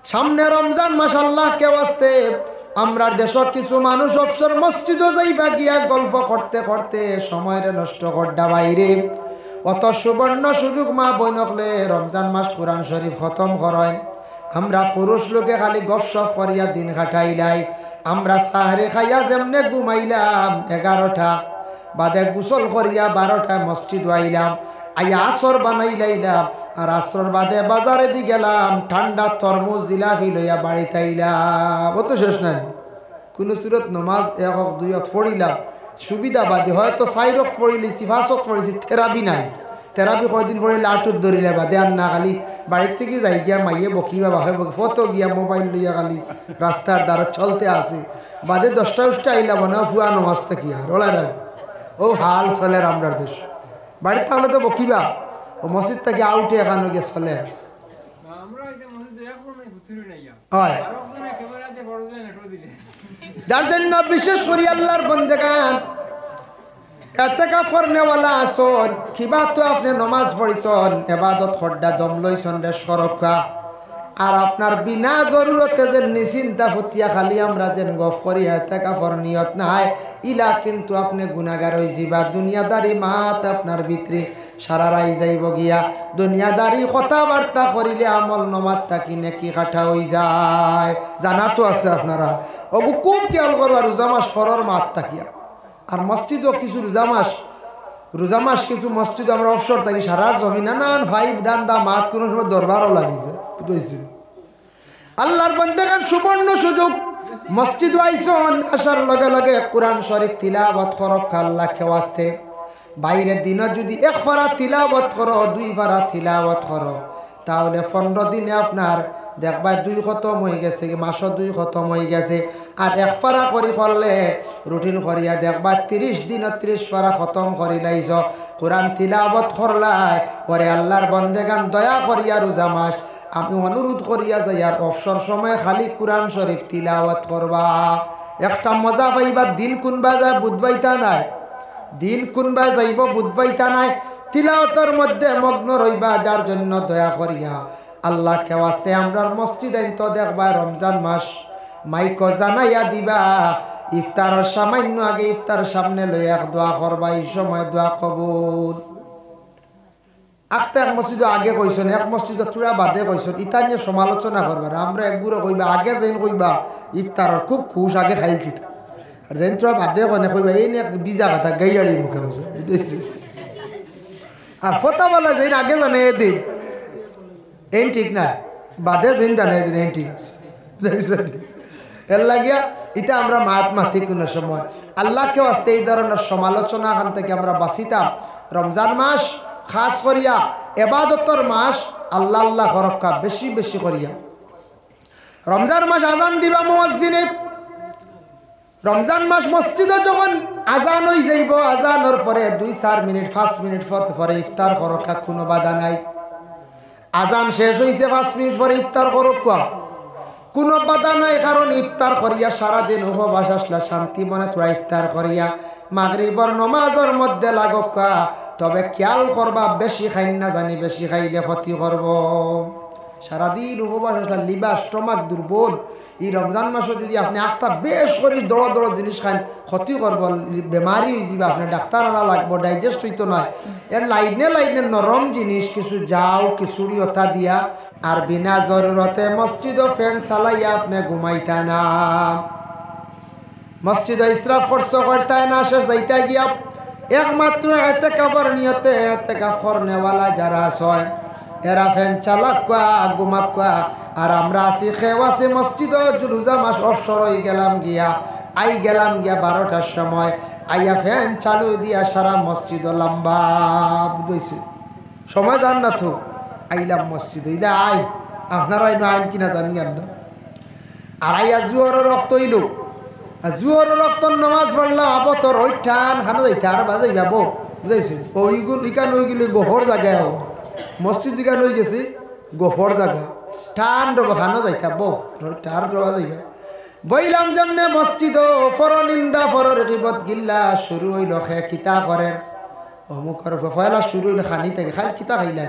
সামনে রমজান মাস, আল্লাহকে ওয়াস্তে আমরা দেশের কিছু মানুষ অবসর মসজিদও যাইবা গিয়া গল্প করতে করতে সময় নষ্ট করডা বাইরে। অত সুবর্ণ সুযোগ মা বইনকলে রমজান মাস কোরআন শরীফ খতম করেন। আমরা পুরুষ লোকে খালি গপসপ করিয়া দিন কাটাইলাই। আমরা সাহারে খাইয়া যেমনে ঘুমাইলাম 11টা বাদে গোসল করিয়া 12টায় মসজিদ আইলাম, আইয়া আসর বানাইলাইলাম, আর আসর বাদে বাজারে দি গেলাম, ঠান্ডা তরমুজ জিলাপি লইয়া বাড়িতে আইলাম। অত শেষ নাই কোনো সুরত নমাজ 1-2 পড়িলাম সুবিধাবাদী, হয়তো 4 পড়িলেছি 5 পড়েছি, থেরাপি নাই। থেরাপি কয়দিন পড়িলে আটুত ধরিলে বাদে আর না, খালি বাড়ির থেকে যাই গিয়া মাইয়ে বকিবা বাহে বকি ফটো গিয়া মোবাইল লইয়া খালি রাস্তার দ্বারা চলতে আসে। বাদে 10টা আইলাম না ফুয়া নমাজ থাকি আর ওলা ও হাল চলে আমরার দেশ। বাড়ির থাকলে তো বকিবা, ও মসজিদ থেকে আউটে এখানে গিয়ে চলে। হয় যার জন্য বিশেষ করি আল্লাহর বন্দেগান ইতিকাফর নেওয়ালা আসন, কিবা তো আপনি নমাজ পড়িছন, এবাদত খড্ডা দম লইছন রে সরকা, আর আপনার বিনা জরুরতে যে নিশ্চিন্তা ফুটিয়া খালি আমরা যেন গফ করি ইতিকাফর নিয়ত নাই, ইলা কিন্তু আপনি গুনাহগার হই যাবা। দুনিয়াদারি মাত আপনার ভিতরে সারা রাই যাইব গিয়া। দুনিয়াদারি কথাবার্তা করিলে আমল নমাত থাকি নাকি কাঠা হয়ে যায়, জানা তো আছে আপনারা। ওগু খুব খেয়াল করবা, রোজা মাস ফরর মাত থাকিয়া। আর মসজিদও কিছু রোজা মাস কিছু মসজিদ আমরা অবসর থাকি, সারা জমি নানান ভাই দান্দা মাত কোনো সময় দরবারও লাগিছে বুঝেছিল। আল্লাহর বান্দাগণ সুবর্ণ সুযোগ, মসজিদ আইসন, আসার লগে লগে কোরআন শরীফ তিলাওয়াত করক আল্লাহকে ওয়াস্তে। বাইরের দিনে যদি 1 পারা তিলাওয়াত করো, 2 পারা তিলাওয়াত করো, তাহলে 15 দিনে আপনার দেখবা 2 খতম হয়ে গেছে, মাসও 2 খতম হয়ে গেছে। আর 1 পারা করি করলে রুটিন করিয়া দেখবা 30 দিন 30 পারা খতম করি লাইছ। কোরআন তিলাওয়াত করলাই পরে আল্লাহর বন্দেগান দয়া করিয়া রোজা মাস আমি অনুরোধ করিয়া যাই আর অবসর সময় খালি কোরআন শরীফ তিলাওয়াত করবা। একটা মজা পাইবা, দিন কোনবা যায় বুধবাইতা নাই, দিন কোনবা যাইব বুধবাইতা নাই, তিলাওয়াতের মধ্যে মগ্ন রইবা। যার জন্য দয়া করিয়া আল্লাহকে ওয়াস্তে আমরার মসজিদ আইন তো দেখবা রমজান মাস মাইক জানাইয়া দিবা, ইফতারের সামান্য আগে ইফতার সামনে লই এক দোয়া করবা, এই সময় দোয়া কবুল। এক মসজিদ আগে কইছেন, এক মসজিদ চূড়া বাদে কইছেন, ইতা নিয়ে সমালোচনা করবা। আমরা একগুলো কইবা আগে যেন কইবা ইফতারের খুব খুশ আগে খাইছি, আর যেন চূড়া বাদে কনে কইবা এই নিয়ে বিজা কথা গাইয়াড়ি মুখে বসে। আর ফতাওয়ালা যেন আগে জানে এদিন এই ঠিক না, বাদে যেন জানে এদিন এই ঠিক আছে। এর লাগিয়া এটা আমরা মাতি কোনো সময় আল্লাহকেও আসতে এই ধরনের সমালোচনা এখান থেকে আমরা বাঁচিতাম। রমজান মাস খাস করিয়া এবাদতর মাস, আল্লাহ আল্লাহ করক্কা বেশি বেশি করিয়া। রমজান মাস আজান দিবা মুয়াজ্জিনে, রমজান মাস মসজিদে যখন আজান হয়ে যাইব, আজানোর পরে 2-4 মিনিট 5 মিনিট পরে ইফতার করক্কা কোনো বাধা নাই। আজান শেষ হয়েছে 5 মিনিট পরে ইফতার করক্কা কোনো বাধা নাই, কারণ ইফতার করিয়া সারাদিন উপবাস আসলা শান্তি মনে তোরা ইফতার করিয়া মাগরিবর নমাজের মধ্যে লাগক্কা। তবে খেয়াল করবা বেশি খাই না জানি, বেশি খাইলে ক্ষতি করব। সারাদিন উপবাস আসলা লিবা স্টমাক দুর্বল, এই রমজান মাসে যদি আপনি আখটা বেশ করে দড় জিনিস খান ক্ষতি করব, বেমারি হয়ে যাবে, আপনার ডাক্তার আনা লাগবো, ডাইজেস্ট হইতো নয়। এর লাইনে নরম জিনিস কিছু যাও খিচুড়ি ওটা দিয়া, আর বিনা জরুরতে মসজিদ ফ্যান চালাইয়া আপনি ঘুমাইতা না, মসজিদ ইসরাফ খরচ করতে না, শেষ যাইতে গিয়া একমাত্র ইতিকাফের নিয়তে ইতিকাফ করনেওয়ালা যারা আছে এরা ফ্যান চালাক ঘুমাক, আর আমরা আছি খেও আছি মসজিদ রোজা মাস অবসর হয়ে গেলাম গিয়া 12টার সময় আইয়া ফ্যান চালু দিয়া সারা মসজিদ লম্বা বুঝেছি সময় যান না তো আইলাম মসজিদ ইলা আইন আপনারা আইন কিনা জানি না। আর আইয়া জুয়ারের রক্ত হইল, জুয়ারের রক্ত নামাজ পড়লাম আবতর ওই ঠান হানা যাইতে আর বাজাই যাবো বুঝাইছি, ওইগুলো ইকান ওই গেলে গোহর জায়গায় মসজিদ দিকান হয়ে গেছি গোফর জায়গা টান ডব খানো যাইতা বো টার ডবা যাইবে বইলাম যেমনে মসজিদ ফর নিন্দা ফরর গিবত গিল্লা শুরু হইল খে কিতা করের অমুকর ফয়লা শুরু হইল খানি থেকে খালি কিতা খাইলা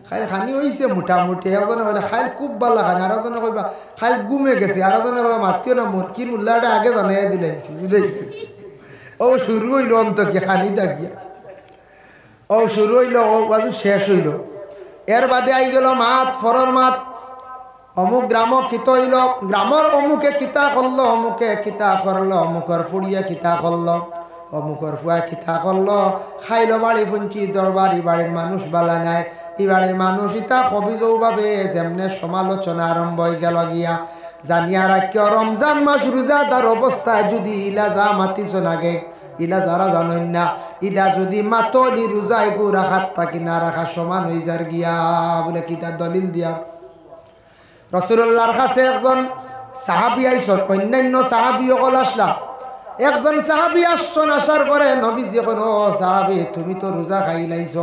খাইল খানি হয়েছে মোটামুটি, একজনে বলে খাইল খুব ভালো খানি, আর একজনে কইবা খাইল গুমে গেছে, আর একজনে কইবা মাতিও না মুরগির উল্লাটা আগে জানাই দিলাইছি, বুঝাইছি। ও শুরু হইল অন্ত কি খানি দাগিয়া, ও শুরু হইল, ও বাজু শেষ হইল। এর বাদে আই গেল মাত ফরর মাত, অমুক গ্রাম কিত হইল, গ্রামর অমুকে কিতা করল, অমুকে কিতা করল, অমুকর ফুড়িয়া কিতা করল, অমুকর ফুয়া কিতা করল, খাইল বাড়ি ফুঞ্চি দরবার, ই বাড়ির মানুষ বালা নাই, ই বাড়ির মানুষ ইতা কবিজৌভাবে যেমনে সমালোচনা আরম্ভ হয়ে গেল গিয়া। জানিয়া রাখি রমজান মাস রোজাদার অবস্থায় যদি ইলা যা মাতিছ নাগে, ইলা যারা জানেন না, ইলা যদি মাতলি রোজায় গু রাখাত থাকি না রাখা সমান হয়ে যার গিয়া, বলে কিতা দলিল দিয়া। রাসূলুল্লাহর কাছে একজন সাহাবী আইসন, অন্যান্য সাহাবী সকল আসলা, একজন সাহাবী আসছেন, আসার পরে নবীজি কোন, ও সাহাবী তুমি তো রোজা খাই লাইছ।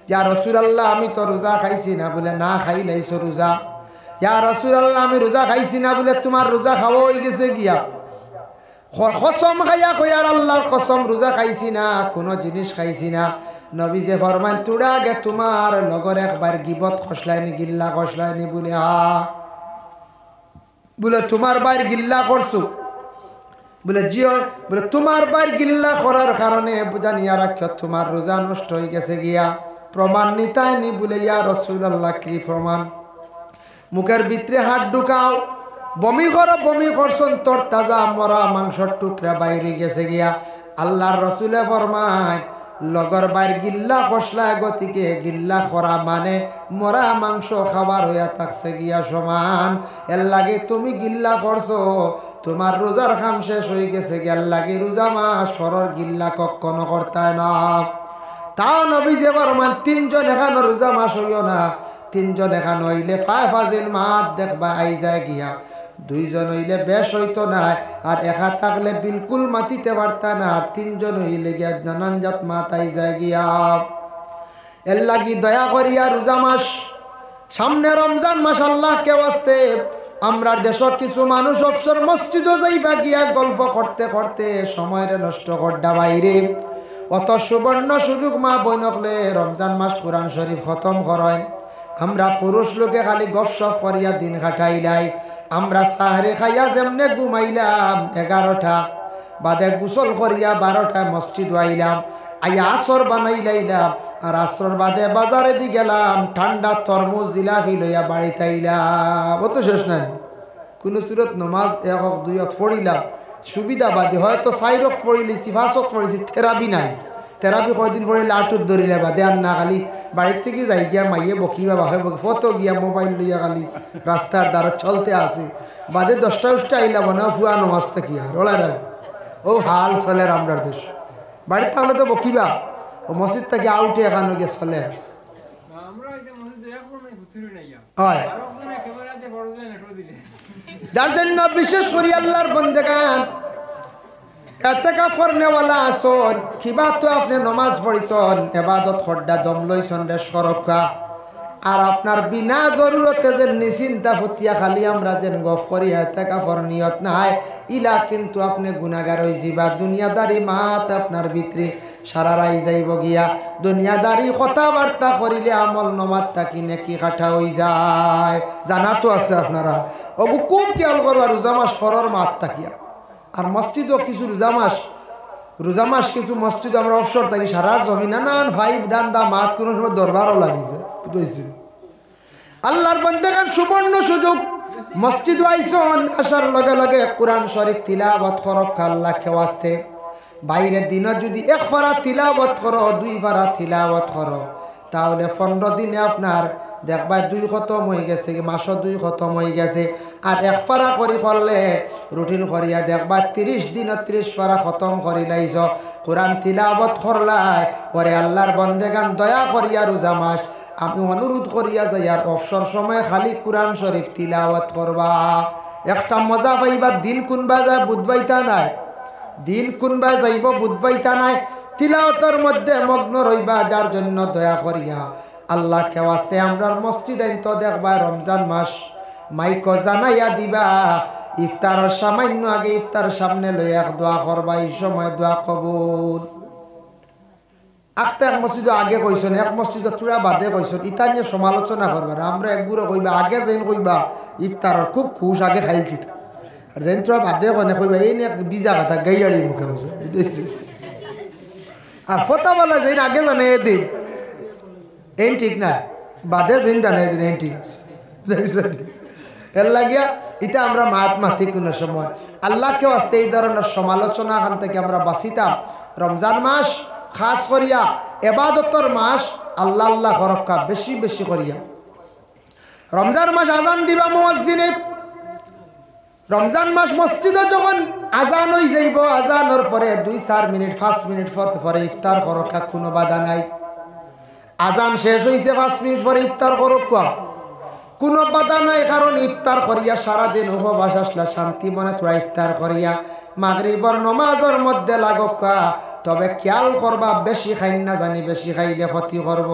ইয়া রাসূলুল্লাহ আমি তো রোজা খাইছি না। বলে না খাই লাইছ রোজা। ইয়া রাসূলুল্লাহ আমি রোজা খাইছি না। বলে তোমার রোজা খাওয়া হয়ে গেছে গিয়া। কসম খাইয়া কইয়ার আল্লাহর কসম রোজা খাইছি না, কোনো জিনিস খাইছি না। নবীজি ফরমান তুড়া আগে তোমার লগর একবার গিবত খসলাইনি, গিল্লা খসলাইনি। বলে হা। বলে তোমার বাইর গিল্লা করছো? বলে জিও। বলে তোমার বাইর গিল্লা করার কারণে জানিয়া রাখ তোমার রোজা নষ্ট হয়ে গেছে গিয়া। প্রমাণ নিতাইনি। বলে ইয়া রাসূলুল্লাহ কি প্রমাণ? মুখের ভিতরে হাত ঢুকাও, বমি করো, বমি করছন, তোর তাজা মরা মাংসর টুকরা বাইরে গেছে গিয়া। আল্লাহর রসুলে ফরমায় লগর বাইর গিল্লা কষলা গতিকে গিল্লা করা মানে মরা মাংস খাবার হইয়া থাকছে গিয়া সমান। এর লাগে তুমি গিল্লা করছো, তোমার রোজার খাম শেষ হয়ে গেছে গিয়া। লাগে রোজা মাস ফরর গিল্লা কখনো করতায় না। তাও নবী যে ফরমান তিনজন এখানো রোজা মাস হইও না, তিনজন এখান হইলে ফাজিল মাত দেখবা আই যায় গিয়া। দুইজন হইলে বেশ হইতো না, আর একা থাকলে বিলকুল মাতিতে পারতা না, আর তিনজন হইলে গিয়া নানান জাত মাত আই যায় গিয়া। এর লাগি দয়া করিয়া রোজা মাস, সামনে রমজান মাস, আল্লাহ কে ওয়াস্তে আমরার দেশের কিছু মানুষ অবসর মসজিদও যাইবা গিয়া গল্প করতে করতে সময়ের নষ্ট করডা বাইরে। অত সুবর্ণ সুযোগ মা বইনকলে রমজান মাস কোরআন শরীফ খতম করেন। আমরা পুরুষ লোকে খালি গপসপ করিয়া দিন কাটাইলাই। আমরা সাহারে খাইয়া যেমনে ঘুমাইলাম 11টা, বাদে গোসল করিয়া 12টায় মসজিদ আইলাম, আইয়া আসর বানাইলাইলাম, আর আসর বাদে বাজারে দি গেলাম, ঠান্ডা তরমুজ জিলাপি লইয়া বাড়িতে আইলাম। অত শেষ নাই কোনো সুরত নমাজ 1-2 পড়িলাম সুবিধাবাদী, হয়তো 4 পড়িলেছি, 5 পড়েছি, থেরাপি নাই। থেরাপি কয়দিন পরে লাটুত ধরিলে বাদে আর না, খালি বাড়ির থেকে যাই গিয়া মাইয়ে বকিবা বাহে বকি ফটো গিয়া মোবাইল লইয়া খালি রাস্তার দ্বারা চলতে আসে। বাদে 10টা আইলা বানা ফুয়া নমাজ থাকি আর ওলার ও হাল চলে আমরার দেশ। বাড়ির থাকলে তো বকিবা, ও মসজিদ থেকে আউটে এখানে গিয়ে চলে হয়। যার জন্য বিশেষ করি আল্লাহর বন্দেগান এতেকাফর নেওয়ালা আসন, কিবা তো আপনি নমাজ পড়িছন, এবাদত খড্ডা দম লইছন রে সরকা, আর আপনার বিনা জরুরতে যে নিশ্চিন্তা ফুটিয়া খালি আমরা যেন গফ করি এতেকাফর নিয়ত নাই, ইলা কিন্তু আপনি গুনাহগার হই যাবা। দুনিয়াদারি মাত আপনার ভিতরে সারা রাই যাইব গিয়া। দুনিয়াদারি কথাবার্তা করিলে আমল নমাজ থাকি নাকি কাঠা হয়ে যায়, জানা তো আছে আপনারা। ওগু খুব খেয়াল করবা রোজা মাস ফরর মাত থাকিয়া। আর মসজিদও কিছু রোজা মাস কিছু মসজিদ আমরা অবসর থাকি, সারা জমি নানান ফাইভ দান্দা মাত কোনো সময় দরবারও লাগিছে বুঝেছি। আল্লাহর বান্দাগণ সুবর্ণ সুযোগ, মসজিদ আইসন, আসার লগে লগে কোরআন শরীফ তিলাওয়াত করক আল্লাহ কে ওয়াস্তে। বাইরের দিনে যদি 1 পারা তিলাওয়াত করো, 2 পারা তিলাওয়াত করো, তাহলে 15 দিনে আপনার দেখবা 2 খতম হয়ে গেছে, মাসও 2 খতম হয়ে গেছে। আর 1 পারা করি করলে রুটিন করিয়া দেখবা 30 দিন 30 পারা খতম করি লাইছ। কোরআন তিলাওয়াত করলাই পরে আল্লাহর বন্দেগান দয়া করিয়া রোজা মাস আমি অনুরোধ করিয়া যাই আর অবসর সময় খালি কোরআন শরীফ তিলাওয়াত করবা। একটা মজা পাইবা, দিন কোনবা যায় বুধবাইতা নাই, দিন কোনবা যাইব বুধবাইতা নাই, তিলাওয়াতের মধ্যে মগ্ন রইবা। যার জন্য দয়া করিয়া আল্লাহ কে ওয়াস্তে আমরার মসজিদে তো দেখবা রমজান মাস মাইক জানাইয়া দিবা, ইফতারের সামান্য আগে ইফতার সামনে লইয়া দোয়া করবা, এই সময় দোয়া কবুল। আখতা এক মসজিদ আগে কইছেন, এক মসজিদ চূড়া বাদে কইছেন, ইতা নিয়ে সমালোচনা করবেন। আমরা একগুলো কইবা আগে যেন কইবা ইফতারর খুব খুশ আগে খাইছি, আর যেন চূড়া বাদে কনে কইবা এই নিয়ে বিজা কথা গাইয়াড়ি মুখে বসে। আর ফতাওয়ালা যেন আগে জানে এদিন এন ঠিক না, বাদে যেন জানে এদিন এন ঠিক আছে। এর লাগিয়া এটা আমরা মাহাত্মাতি কোনো সময় আল্লাহকেও আসতে এই ধরনের সমালোচনা এখান থেকে আমরা বাঁচিতাম। রমজান মাস খাস করিয়া এবাদতর মাস, আল্লাহ আল্লাহ হরক্কা বেশি বেশি করিয়া। রমজান মাস আজান দিবা মুয়াজ্জিনে, রমজান মাস মসজিদে যখন আজান হয়ে যাইব, আজানোর পরে 2-4 মিনিট 5 মিনিট পরে ইফতার হরক্কা কোনো বাধা নাই। আজান শেষ হয়েছে 5 মিনিট পরে ইফতার হরক্কা কোনো বাধা নাই, কারণ ইফতার করিয়া সারাদিন উপবাস আসলা শান্তি মনে তোরা ইফতার করিয়া মাগরিবর নমাজের মধ্যে লাগক্কা। তবে খেয়াল করবা বেশি খাই না জানি, বেশি খাইলে ক্ষতি করব।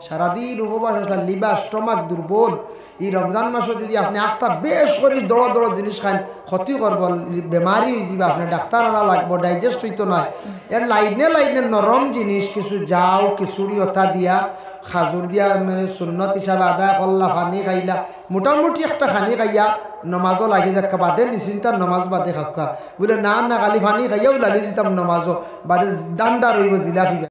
সারাদিন উপবাস আসলা লিবা স্টমাক দুর্বল, এই রমজান মাসে যদি আপনি আখটা বেশ করে দড় দড় জিনিস খান ক্ষতি করব, বেমারি হয়ে যাবে, আপনার ডাক্তার আনা লাগবো, ডাইজেস্ট হইতো নয়। এর লাইনে লাইনে নরম জিনিস কিছু যাও খিচুড়ি ওঠা দিয়া খাজুর দিয়া মানে সুন্নত হিসাবে আদায় করলা, পানি খাইলা, মোটামুটি একটা খানি খাইয়া নমাজও লাগে যাক্কা, বাদে নিশ্চিন্তার নমাজ বাদে খাক্কা বলে না না খালি পানি খাইয়াও লাগে যেতাম নমাজও বাদে দান্ডা রইব জিলাপি।